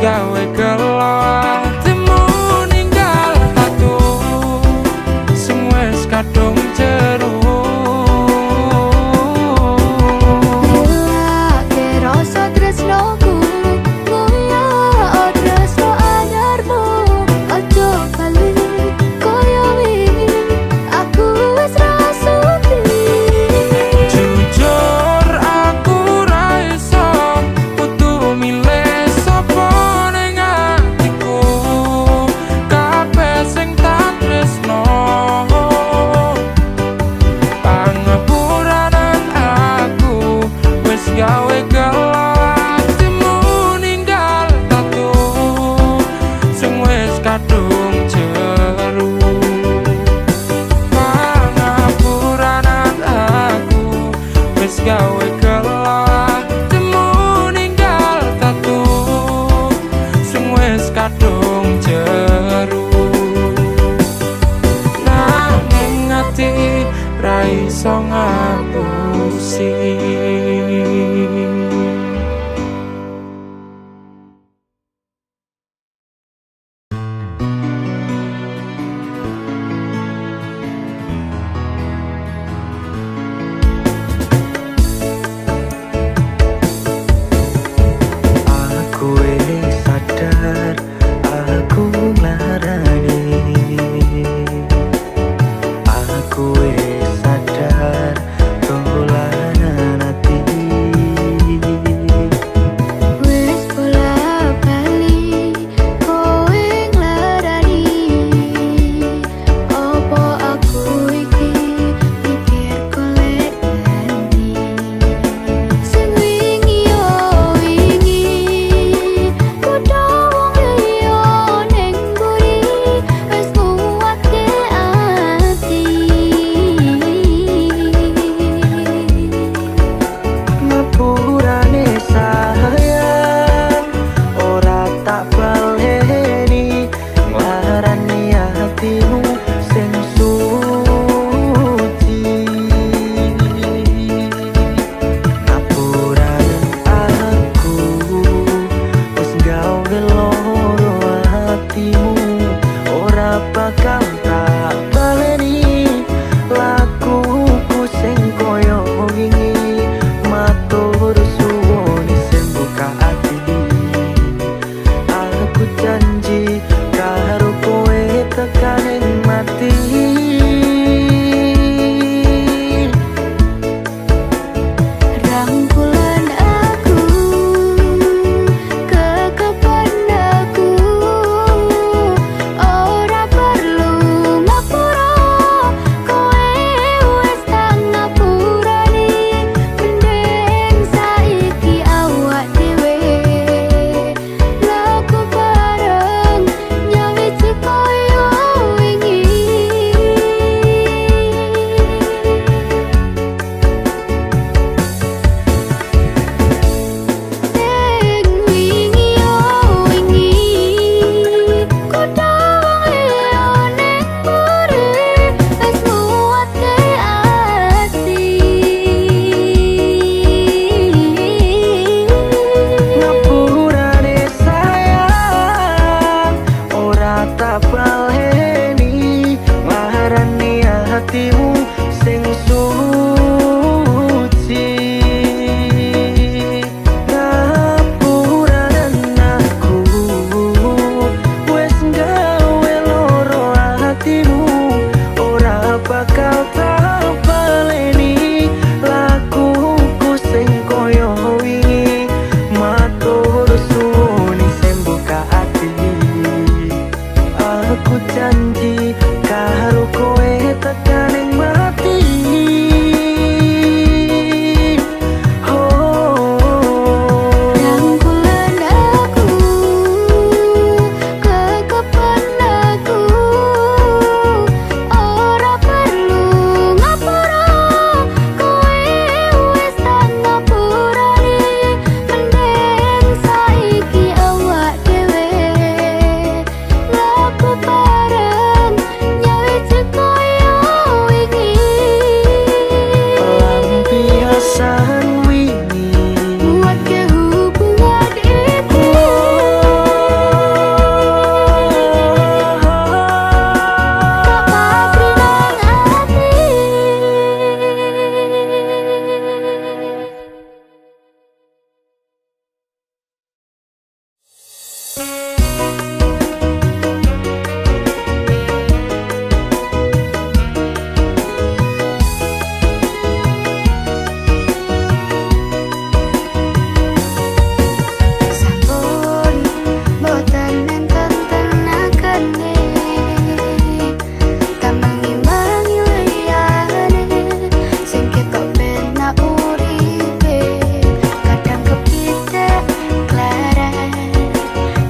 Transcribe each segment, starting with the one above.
gawe gelo atimu ninggal aku sing wis kadung jero.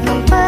Numpa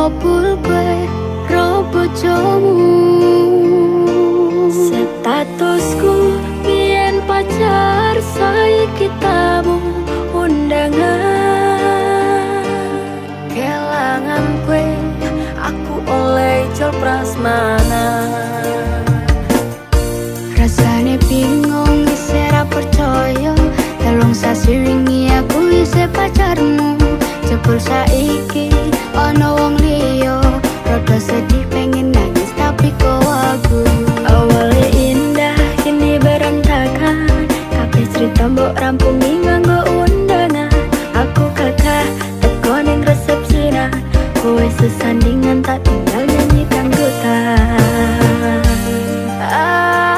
ngobul kowe ro bojomu. Statusku biyen pacar, saiki tamu undangan. Kelangan kowe aku oleh jol prasmanan. Rasane bingung isih ra percaya, telung sasi wingi aku isih pacarmu. Jebul saiki ana wong liya, rada sedih pengen nangis tapi kok aku. Awalnya indah kini berantakan, kabeh cerita mbok rampungi nganggo undangan. Aku kakak teko ning resepsinan, kowe sesandingan tak tinggal nyanyi dangdutan.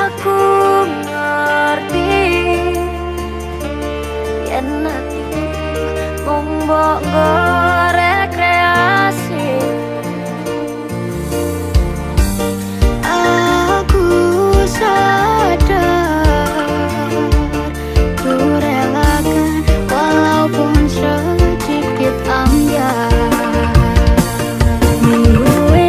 Aku ngerti yen ati mung mbok rekreasi. Aku sadar ku relakan walaupun sedikit ambiar. Nungguin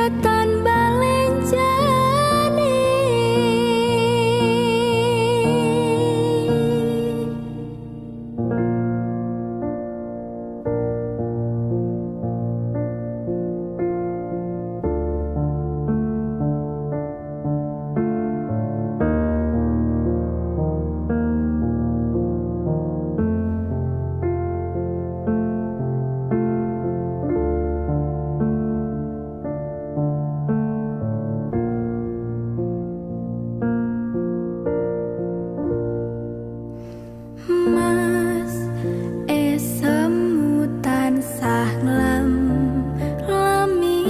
datan balenjani. Mas esemu tansah lami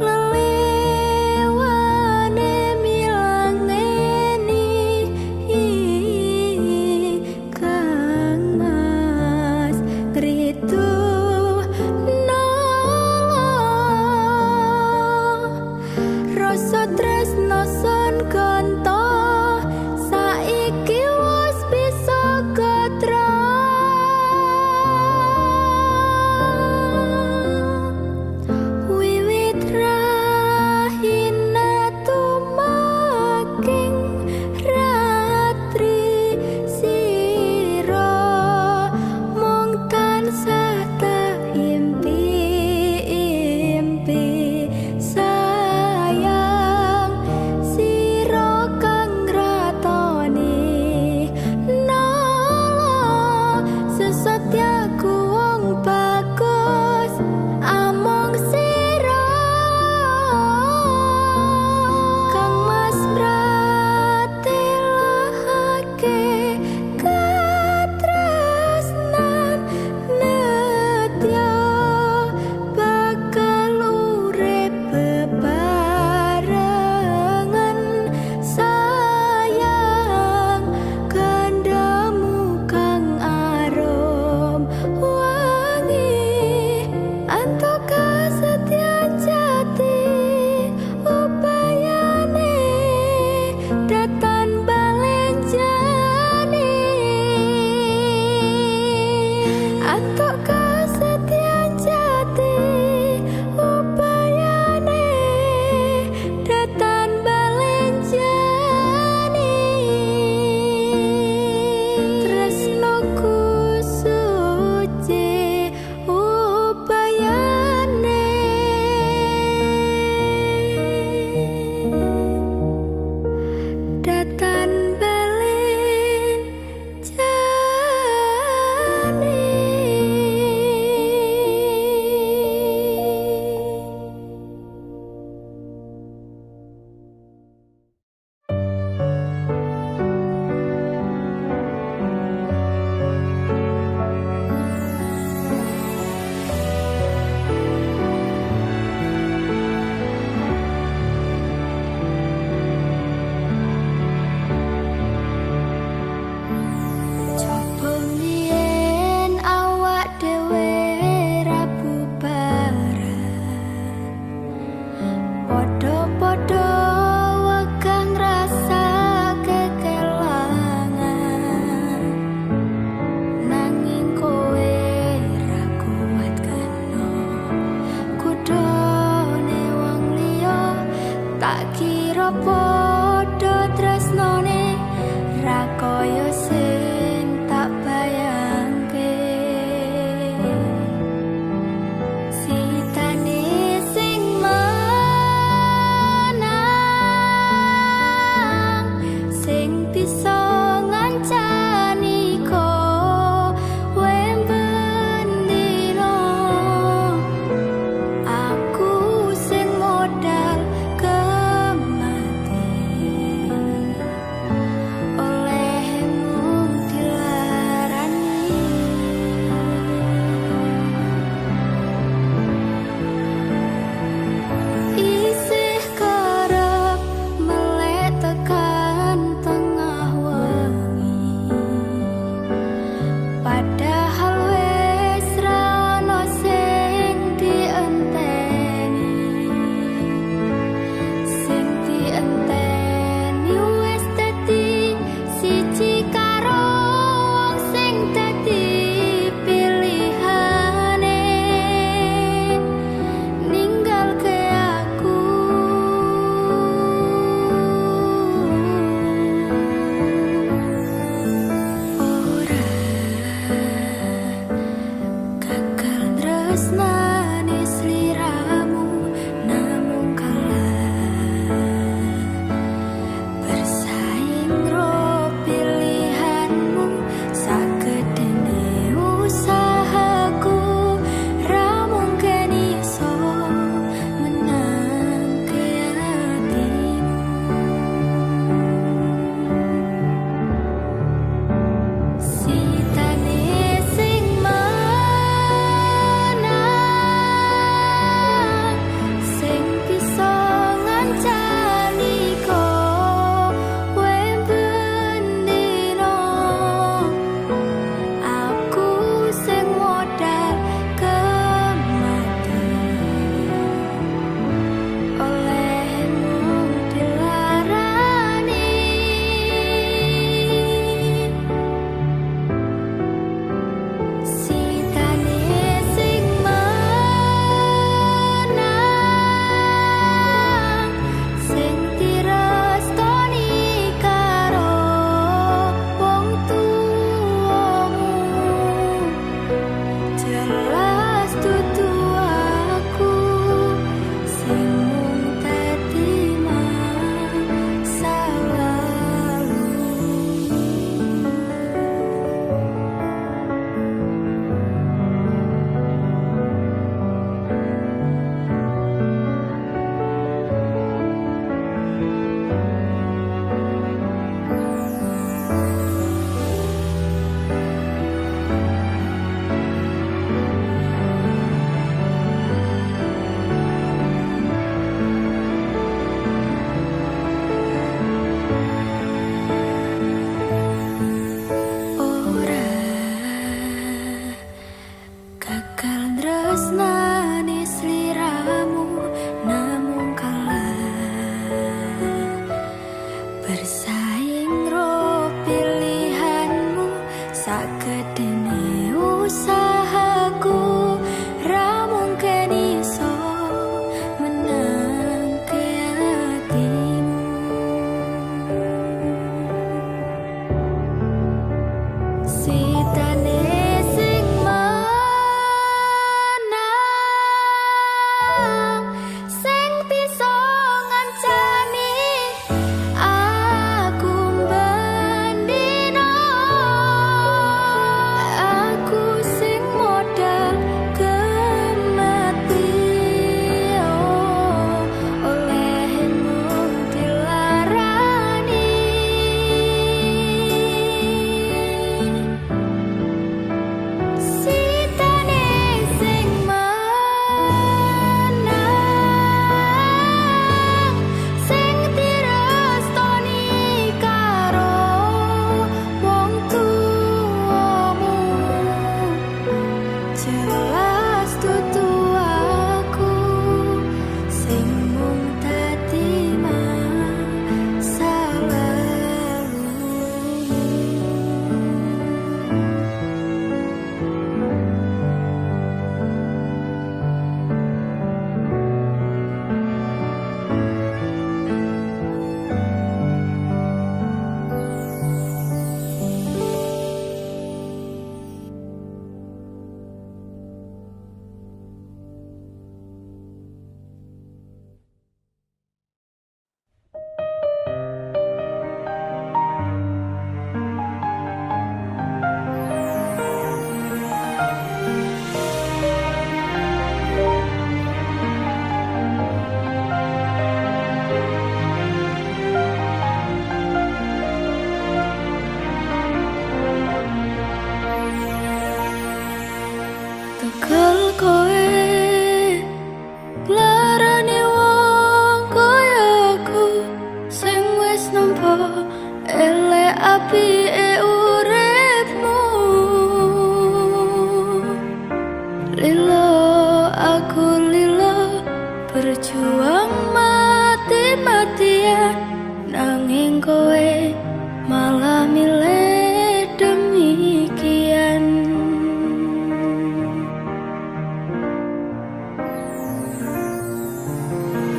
lelewane milangeni Kang Mas Kritu rasa tresno son kanto saiki wis bisa gatra. Wiwit rahina tumaking ratri sira mung tansah tak impi-impi sayang sira kang ratoni nala sesatyaku wong bagus among sira Kang Mas pratelahake katresnan nedya bakal urip bebarengan sayang kandamu kang arum wangi antuk kesetiaan jati upayane datan balenjani antuk kesetiaan jati upayane datan balenjani tresnoku suci upayane datan Coba mien awak dhewe rabu barang padha-padha wakang rasa kekelangan nanging kowe ra kuat kena kudune wong liya tak kira padha tresnane ra kaya sing tak bayangke sitane sing menang sing bisa ngancani kowe bendino aku sing modal kemati olehmu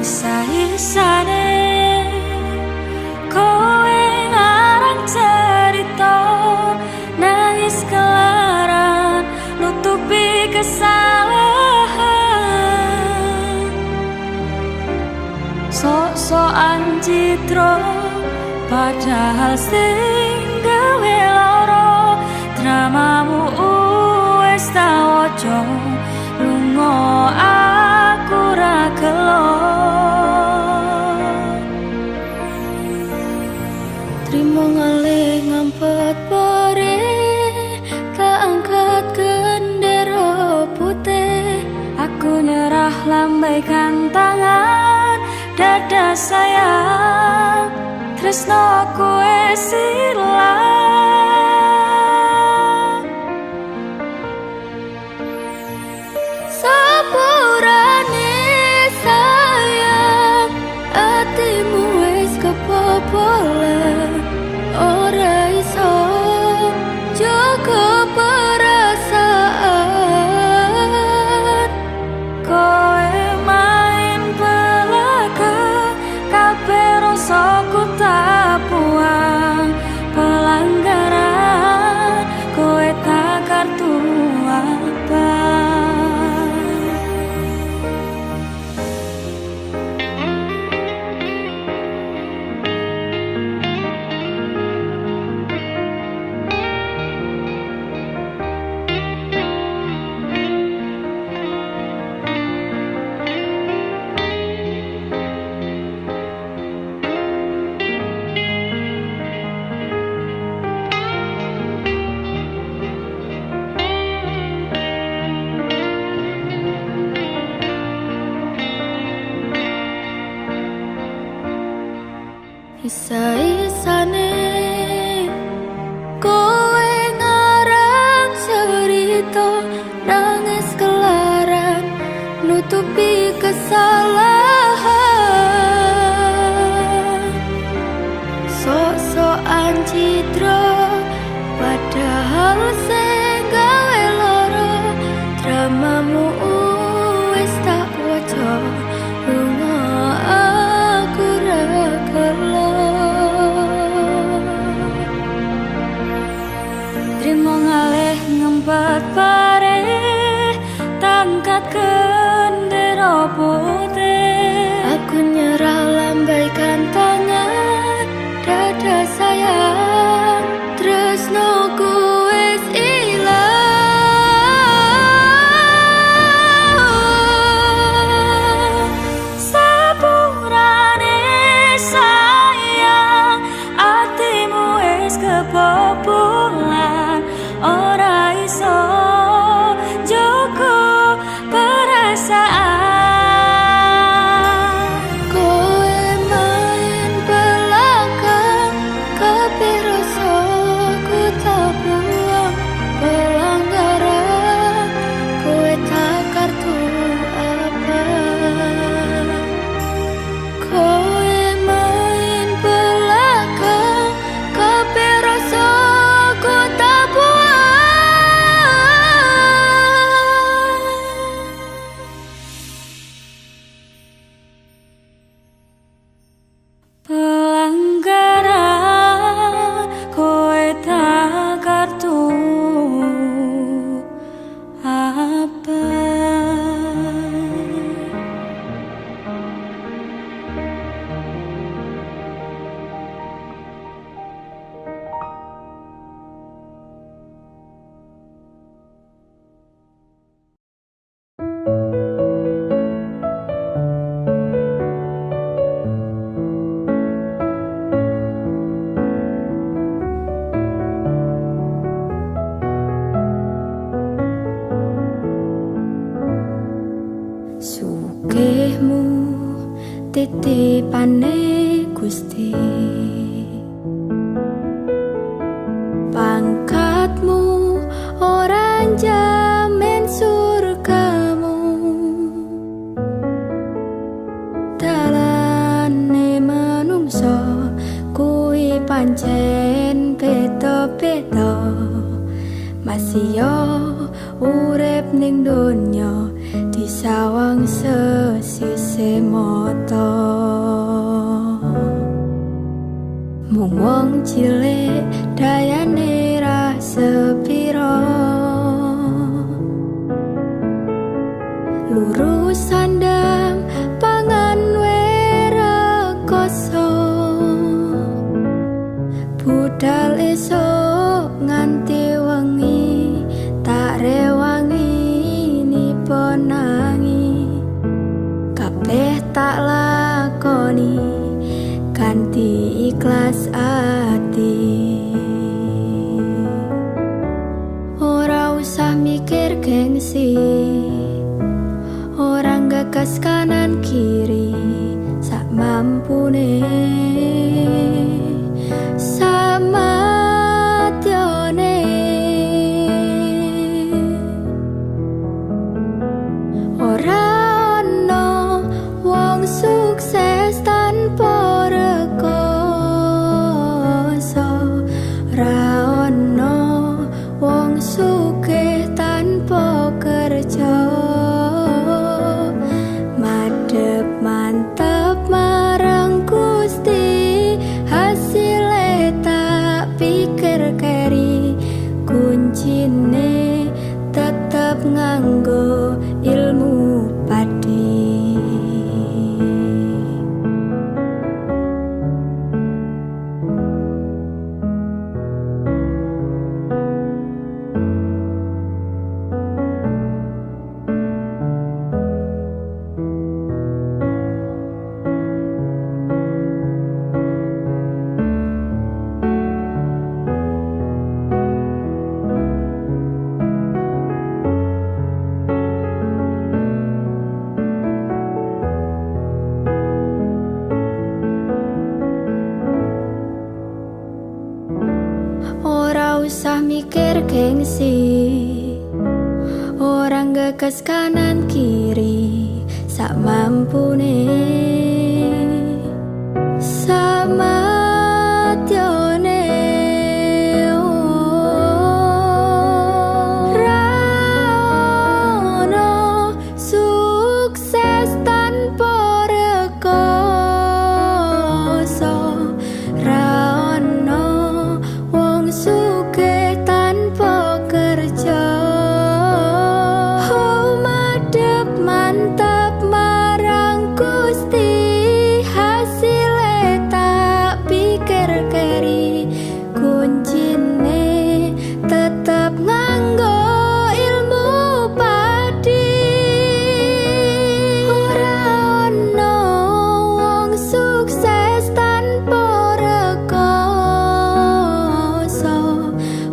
Isa-isane kowe ngarang cerita, nangis kelaran nutupi kesalahan, sok-sokan citra padahal sing gawe lara, dramamu wis tak waca, lunga aku ra gelo. Trimo ngalih ngampet pare, tak angkat gendera putih, aku nyerah lambaikan tangan, dada sayang, tresnoku wis ilang. Sepurane sayang, atimu wis kebobolan, ora iso jaga perasaan. Kowe main belakang, kabeh rasaku tak buang, pelanggaran kowe tak kartu abang. Isa-isane kowe ngarang cerita, nangis kelaran nutupi kesalahan, sok-sokan citra padahal sing gawe lara, dramamu wis tak waca, lunga aku ra gelo. Trimo ngalih ngempet pare, tangkat gendera putih, aku nyerah lambaikan tangan, dada sayang, tresnoku wis ilang. Sepurane sayang, atimu wis kebobolan, ora iso jaga perasaan. Kowe main belakang, kabeh rasaku tak buang, pelanggaran kowe tak kartu abang. Kowe main belakang, kabeh rasaku tak buang. Pelanggaran kowe tak kartu abang. Sugihmu titipane Gusti, pangkatmu ora njamin surgamu, dalane manungsa kuwi pancen beda-beda, masih yo urip ning donya di sawang sesise mata. Mung wong cilik dayane ra sepiro, lurus sandang pangan werekoso, budal esok nganti wengi tak rewangi nipo nangi, kabeh tak lakoni kanthi ikhlas ati. Ora usah mikir gengsi, orang gagas kanan kiri, sak mampune sama tione. Ora ono wong sukses tanpa rekoso, ora ono wong sugih tanpa kerja. Madhep mantep marang Gusti, hasile tak pikir keri, kuncine tetep nganggo ilmu padi. Ora usah mikir gengsi, orang gagas kanan kiri, sak mampune sama tione. Ora ono sukses tanpa rekoso, ora ono wong sugih tanpa kerja. Oh, madhep mantap marang Gusti, hasile tak pikir keri, kuncine tetep nganggo ilmu padi. Ora ono wong sukses tanpa rekoso,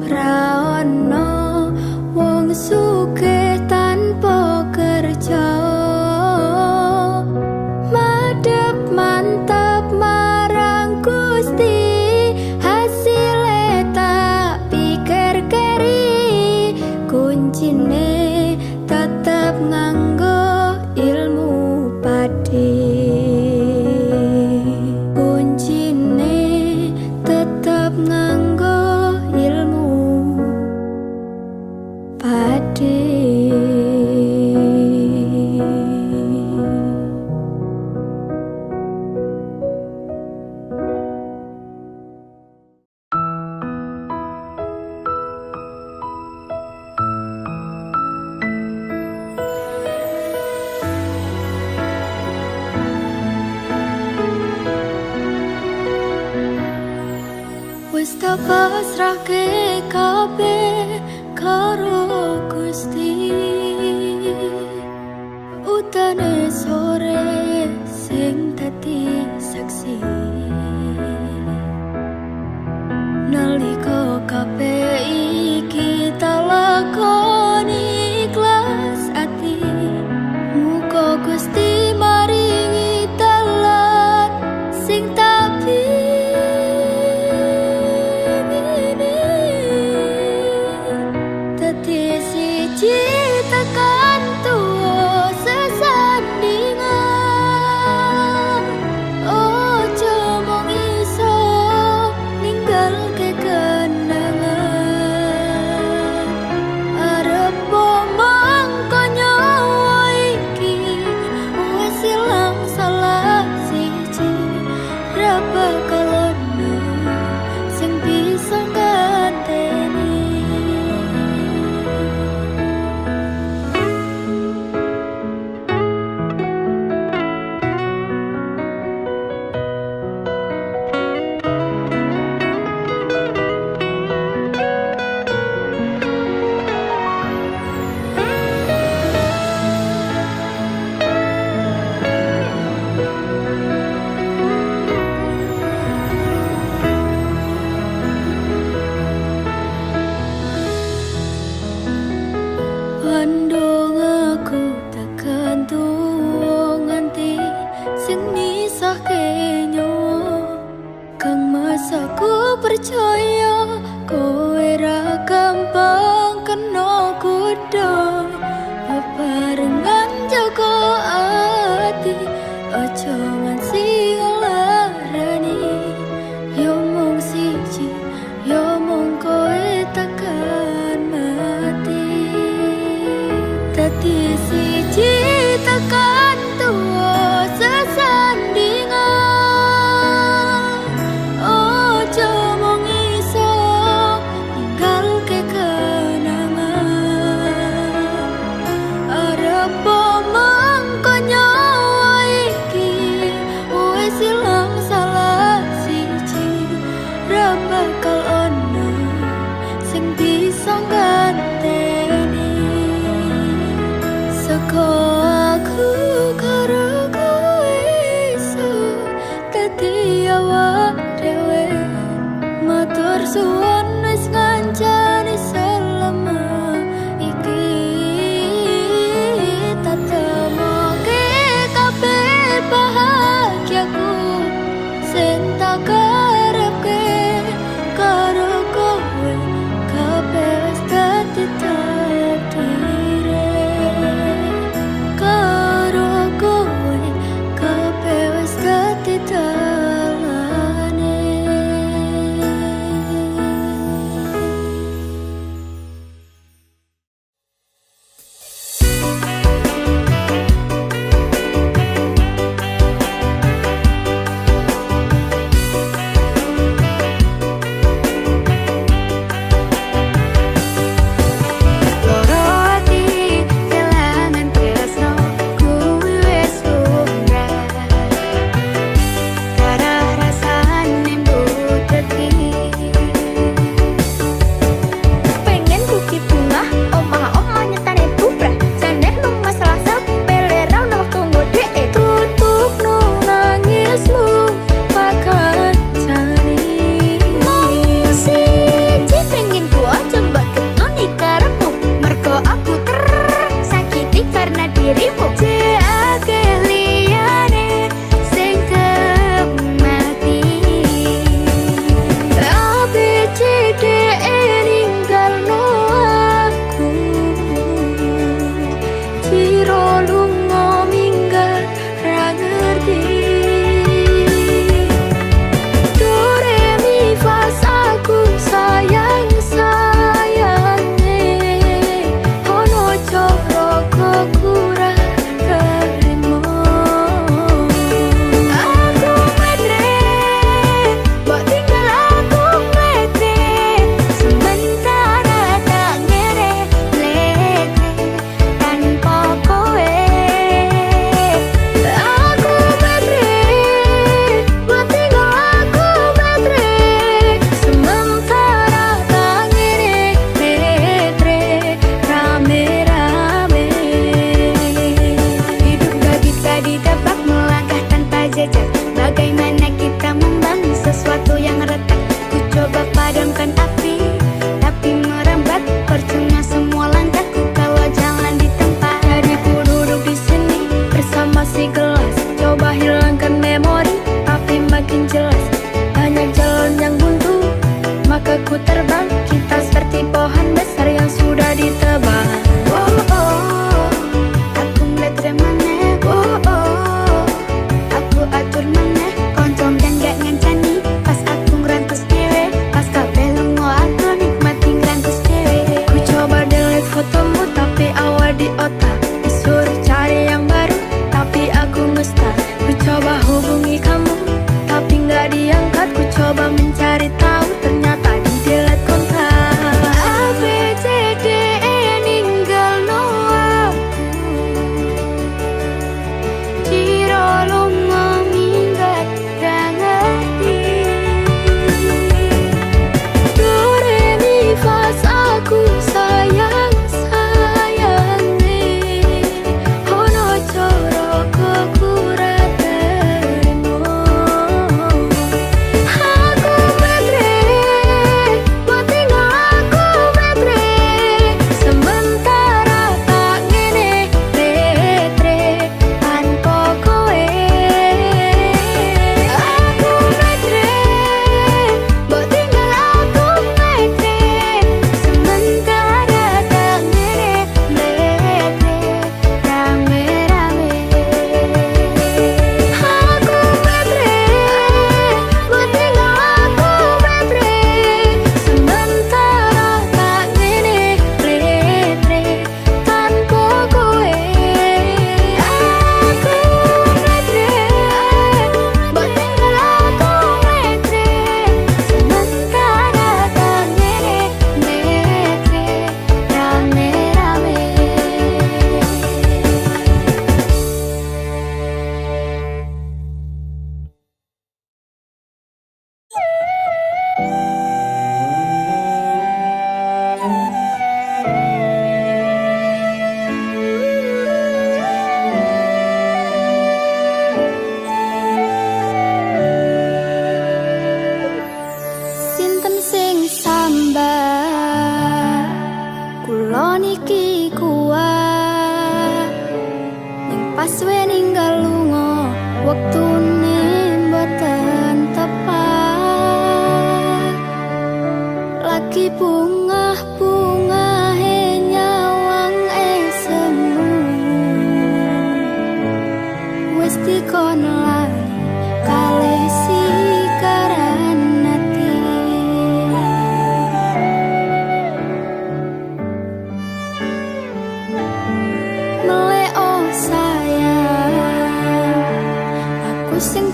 ora ono wong sugih tanpa kerja. Madhep mantap marang Gusti, hasile tak pikir keri, kuncine tetep nganggo ilmu padi. Kuncine tetep nganggo ilmu padi. Wis tak pasrahke kabeh karo Gusti, utane sore sing dadi saksi. Nalika kabeh iki tak lakoni ikhlas ati, muga Gusti maringi dalan sing tak tekan tuwa sesandingan. ngesahke nyawa kang masaku percaya kowe ra gampang kena godha bebarengan jaga ati aja nganti larani yo mung siji yo mung kowe tekan mati dadi siji tekan tuwa sesandingan ojo mung iso ninggalke kenangan arep mangko nyawa iki wis ilang salah siji ra bakal ono sing bisa nganteni saka aku karo kowe iso dadi awak dhewe matur suwun wis ngancani selama iki tatemoke kabeh bahagiaku sing tak karepke karo kowe kabeh wis dadi takdire karo kowe kabeh wis dadi dalane. Loro ati kelangan tresno kuwi wis lumrah karah rasane mbuteti pengen kuki bunga omah-omah nyetane bubrah jane lu masalah sepele ra ono waktu ngodeke tutupno nangismu pakancani siji pengen gua coba ketoni karepmu mergo aku tersakiti karena dirimu jake liyane sing mati ABCDE ninggalno aku ciro lunga minggat ra ngerti do re mi fa aku sayang sayange ono coro kokura terima aku medre mbok tinggal aku medre sementara tak ngere lete tanpa kowe aku medre mbok tinggal aku medre sementara tak ngere lete rame-rame hidup gak bisa ditebak melangkah tanpa jejak bagaimana kita membangun sesuatu yang retak ku coba padamkan api tapi merambat percuma semua langkahku kalau jalan di tempat jadi ku duduk di sini bersama si gelas coba hilangkan memori tapi makin jelas banyak jalan yang buntu maka ku terbang kita seperti pohon besar yang sudah ditebang oh oh aku melihat maneh oh oh aku atur maneh koncom dan gak ngancani pas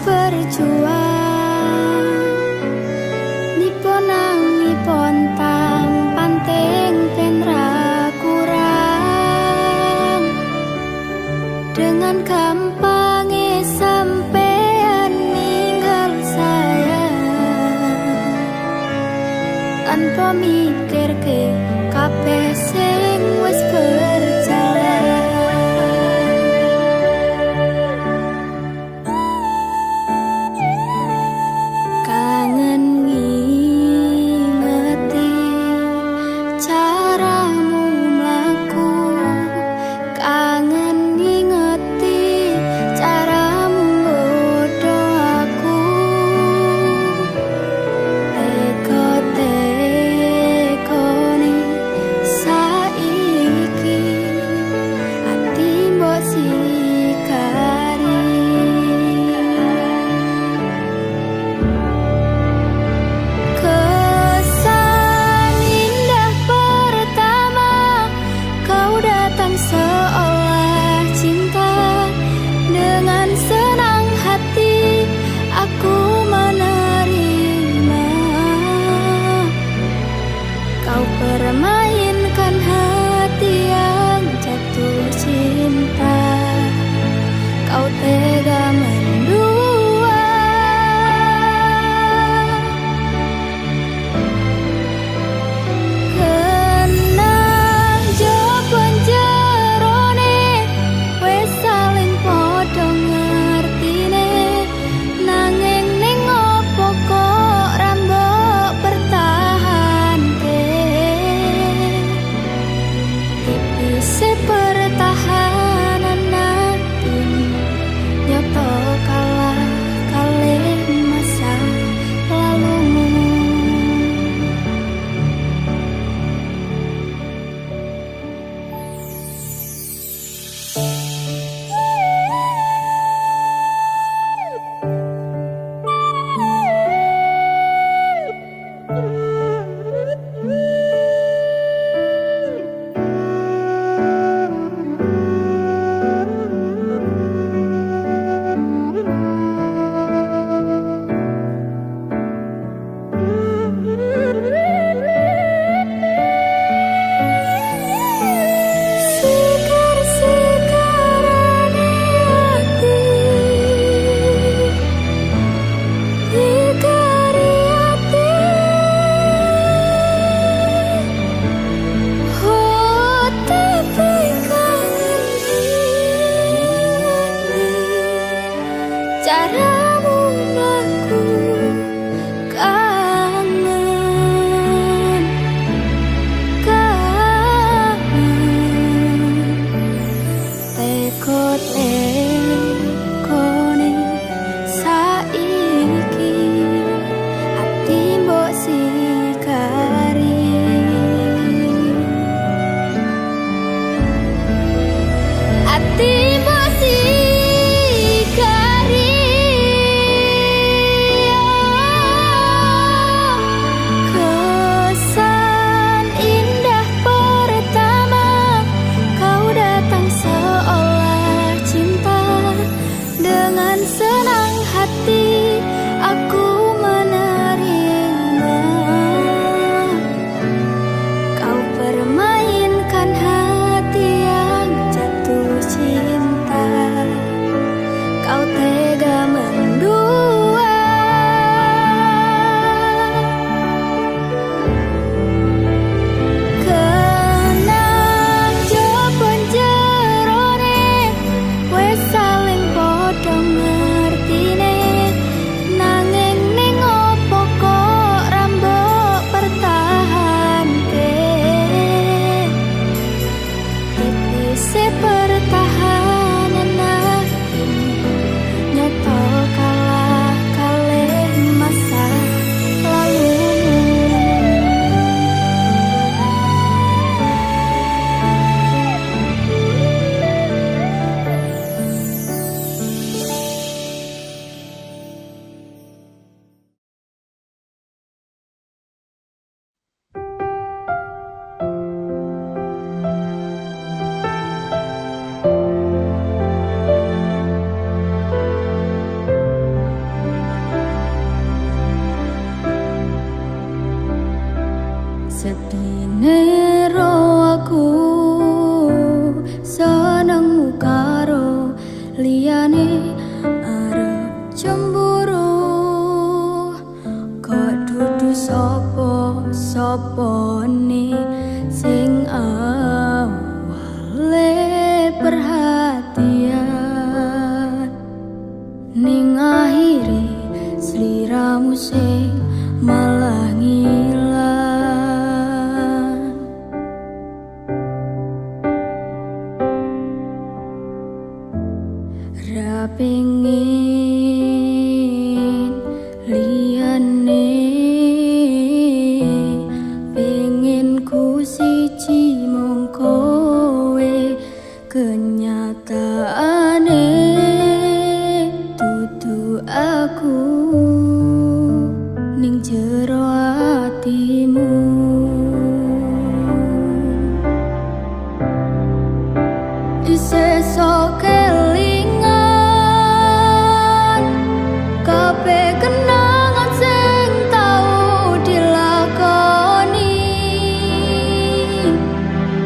berjuang nipon tampan teng penra kurang dengan gampangnya sampean ninggal saya tanpa mikir ke kabeh sing wis berjalan. Kangen ngingeti caramu mlaku, kangen ngingeti caramu nggodho aku. Teko-tekone saiki ngakhiri sliramu sing malah ngilang. Ra pengin liyane, pengin ku siji mung kowe. Kenyataane dudu aku ning jero atimu. Isih sok kelingan kabeh kenangan sing tau dilakoni.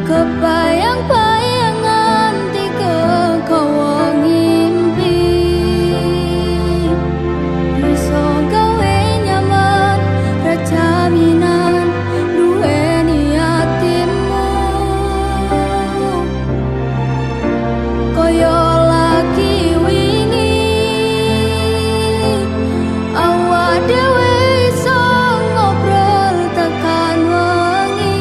Kebayang-bayangan tiga gawa ngimpi, bisa gawe nyaman ra jaminan duweni atimu. Koyo lagi wingi awak dhewe iso ngobrol tekan wengi.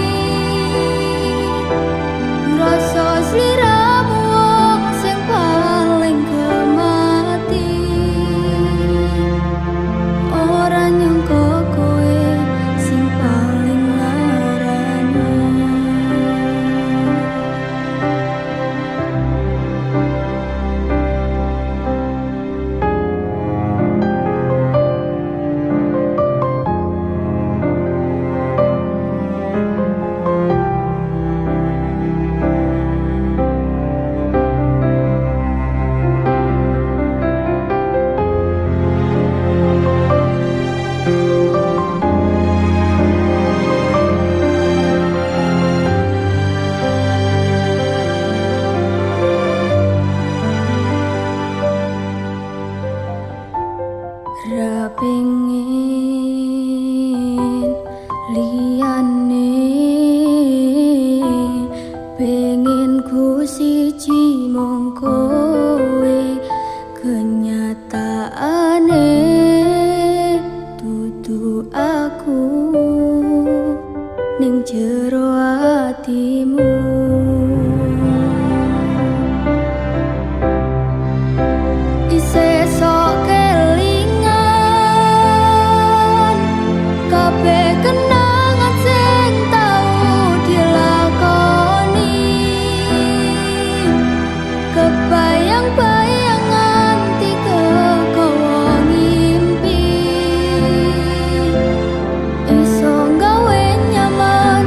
Rasa sliramu wong sing paling kemati, ora nyangka kowe sing paling larani. Ra pengin liyane, pengin ku siji mung kowe. Kenyataane dudu aku ning jero atimu. Isih sok kelingan kabeh kenangan sing tau dilakoni. Kebayang-bayangan tiga gawa ngimpi, iso gawe nyaman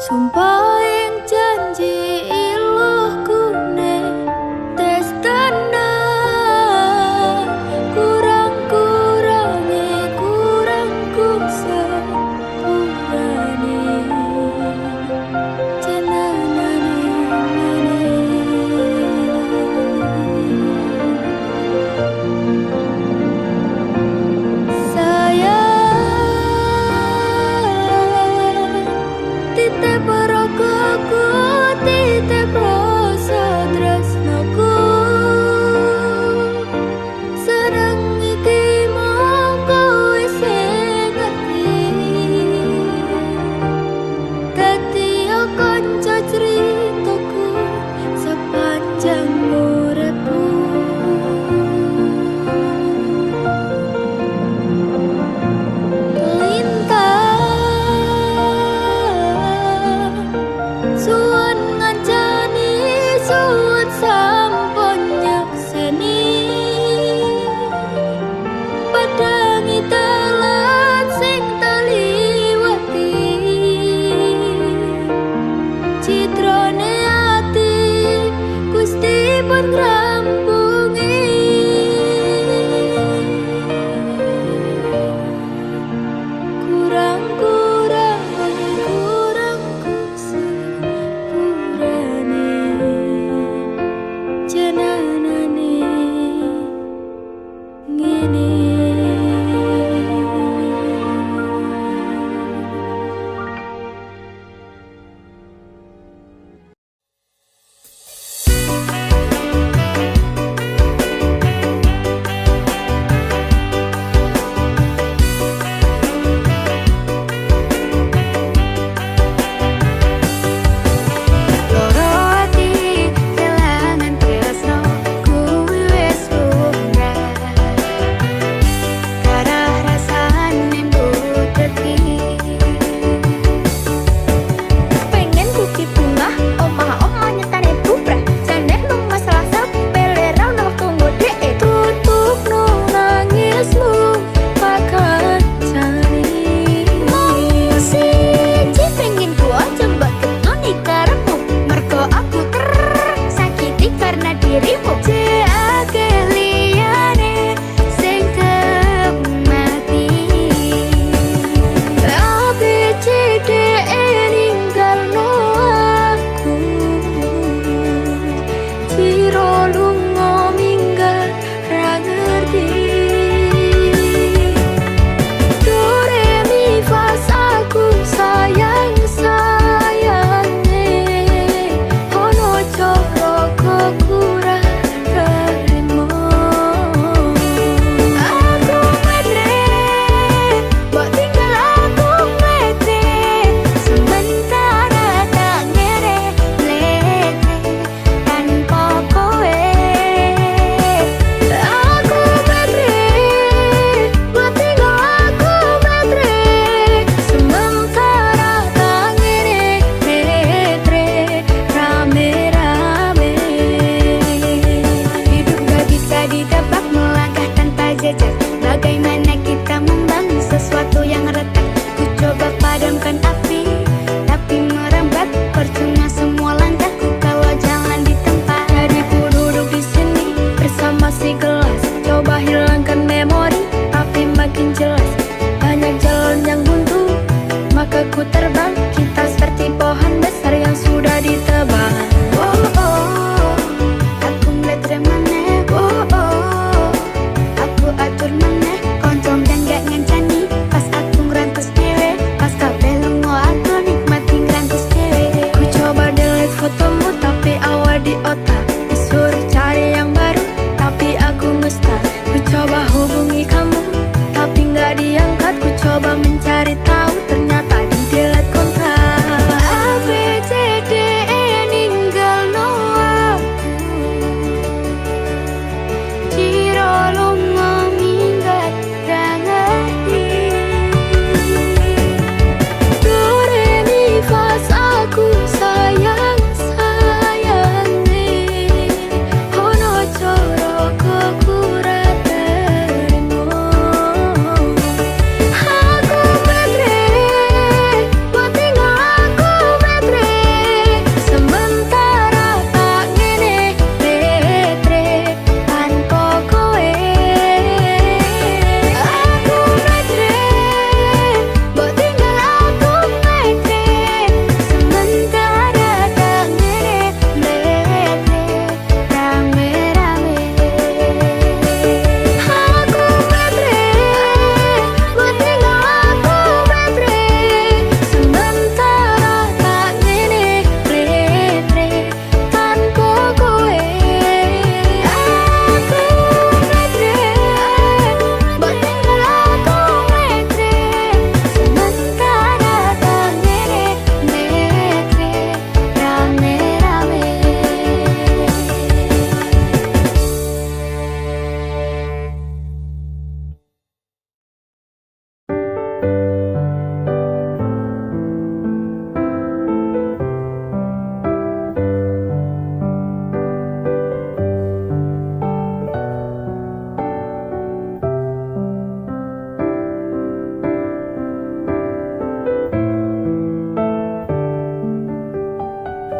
Sumpah yang janji iluhku ne tes tenan kurang-kurangi kurangku sepurane jenenane titip ragaku titip rasa tresnaku seneng iki mongko wis ngerti dadi kanca critaku sepanjang uripku suwun ngancani suwun sampun nyakseni padangi telat sing taliwati citrane ati Gusti pun ngrampungi kurangku sepurane jenenane ngene. Loro ati kelangan tresno kuwi wis lumrah karah rasane mbuteti pengen kuki bunga omah-omah nyetane bubrah jane lu masalah sepele ra ono waktu ngodeke tutup no nangismu pakan cari siji pengen ku aja mbak ketuni karepmu mergo aku tersakiti karena dirimu ceake liyane sing mati tapi cideke ninggalno aku ciro lunga minggat ra ngerti do re mi fa aku sayang sayange ono coro kekurang terima aku matre mbok tinggal aku matre sementara tak ngere lete tanpa kowe aku matre mbok tinggal aku matre sementara tak ngere lete rame-rame hidup gak bisa ditebak melangkah tanpa jejak bagaimana kita membangun sesuatu yang retak ku coba padamkan api tapi merambat percuma semua langkahku kalau jalan di tempat jadi ku duduk di sini bersama si gelas coba hilangkan memori tapi makin jelas banyak jalan yang buntu maka ku terbang kita seperti pohon besar yang sudah ditebang oh oh aku ngeliat remane oh oh aku atur meneh koncong dan gak ngancani pas aku ngerantus dewe pas kabeh lungo aku nikmati ngerantus dewe ku coba delete fotomu tapi awal di otak disuruh cari yang baru tapi aku nge-stuck ku coba hubungi kamu tapi nggak diangkat ku coba mencari tahu ternyata di delete kontak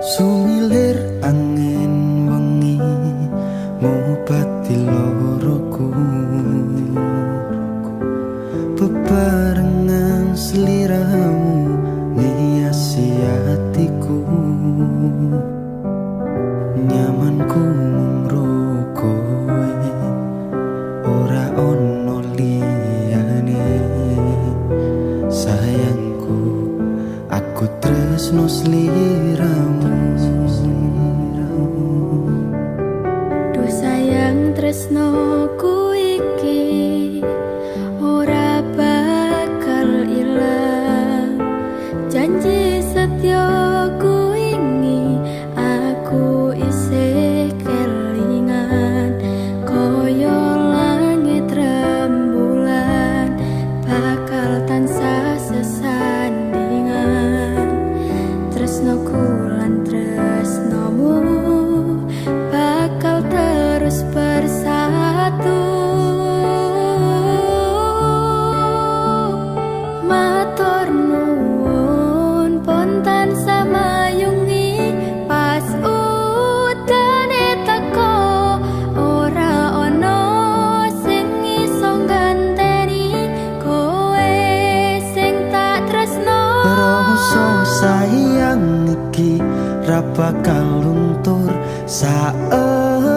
Sumilir angin wengi ngobati loroku, bebarengan seliramu ngiasi hatiku. Nyamanku mengrokowe ora ono liyane. Sayangku aku tresno sliramu. Duh sayang tresnoku iki ora bakal ilang. Janji setyaku ini aku isih kelingan. Koyo langit rembulan bakal tansah sesandingan. Tresnoku lan tresnomu bakal terus bersatu. Matur nuwun pontan samayungi pas udane teko. Ora ono sing iso ganteni kowe sing tak tresno. Rasa sayang iki ra bakal luntur saenteke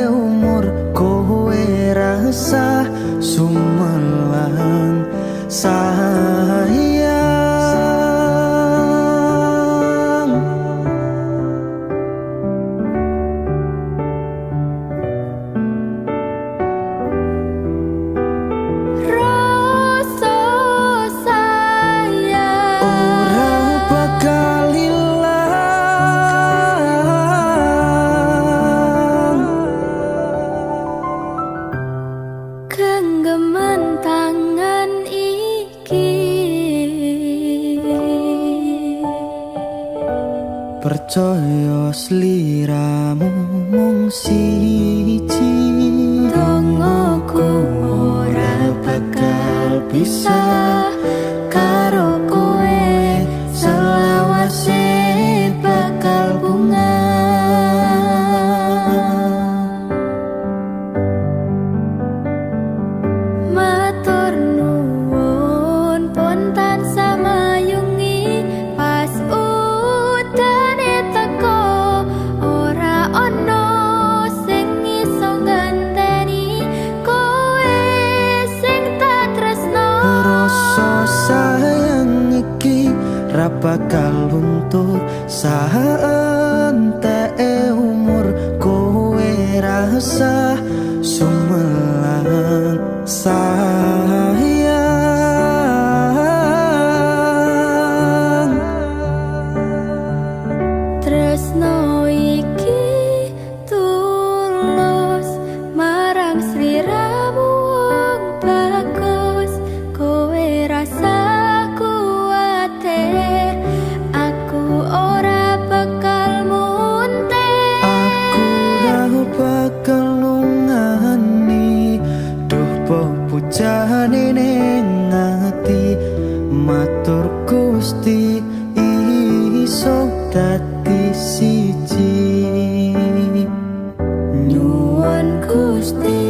umur. Kowe rasa sumelang sayang. Rasa sayang Ora bakal ilang. genggaman tangan iki. Percaya sliramu mung siji. Dongoku ora bakal bisa karo kowe. Selawase bakal bunga. Matur nuwun pontan samayungi pas udane teko. Ora ono sing iso ganteni kowe sing tak tresno. Rasa sayang iki ra bakal luntur saenteke umur. Kowe rasa sumelang sayang. Tresno iki tulus marang sliramu wong bagus. Kowe rasa kuwatir aku ora bakal muntir. Aku ra bakal lungani, duh pepujane ning ati. Matur Gusti iso dadi siji. Nyuwun Gusti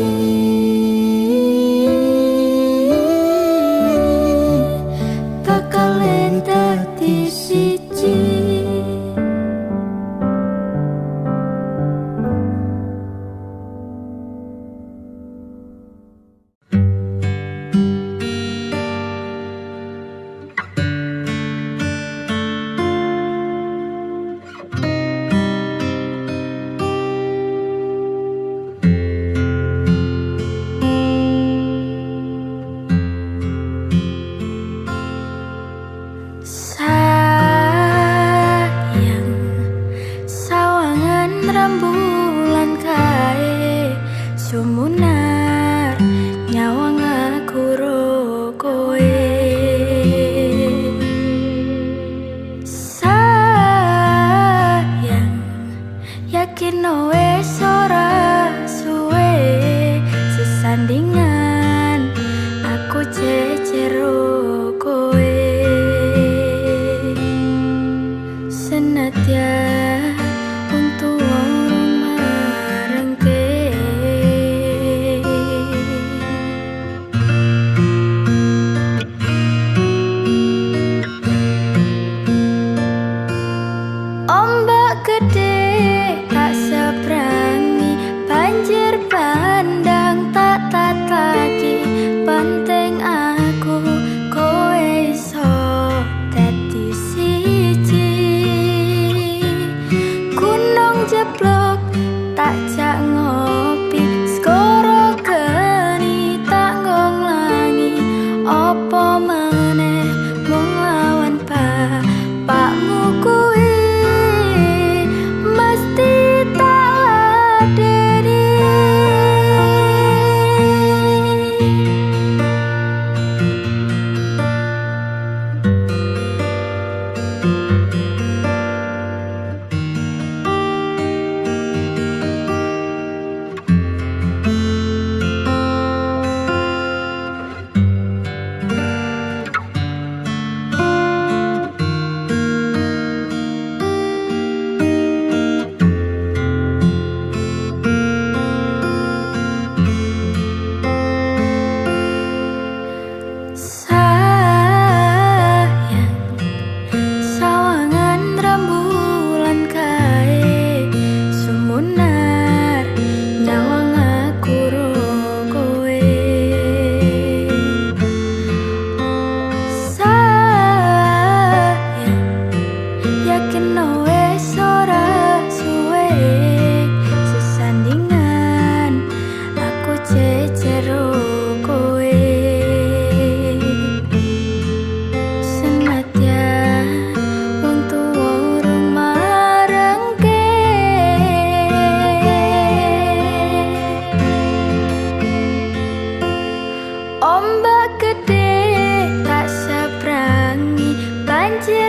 bakal dadi siji. Sayang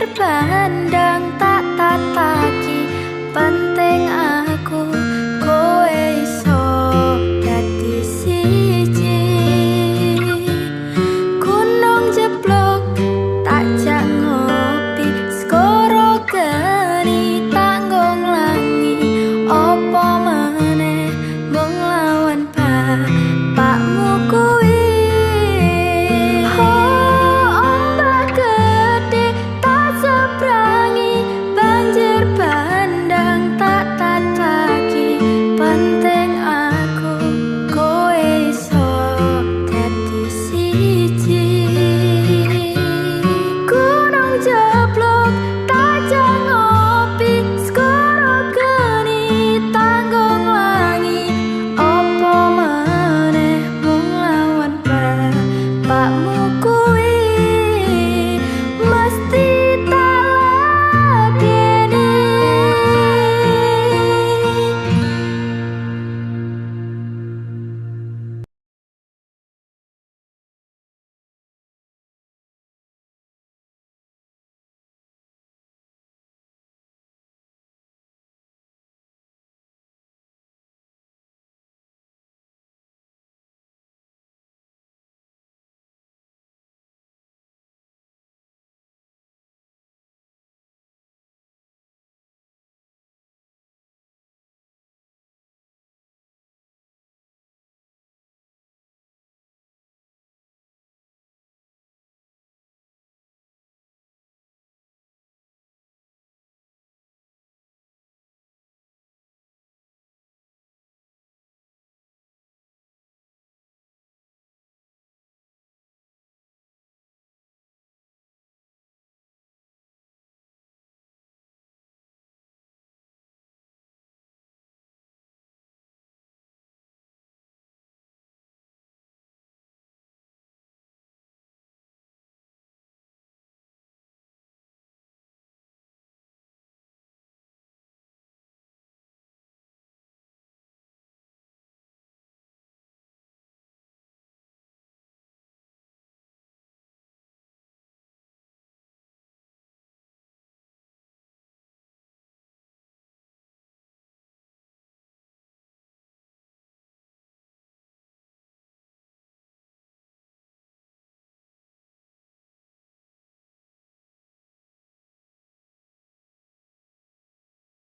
dipandang.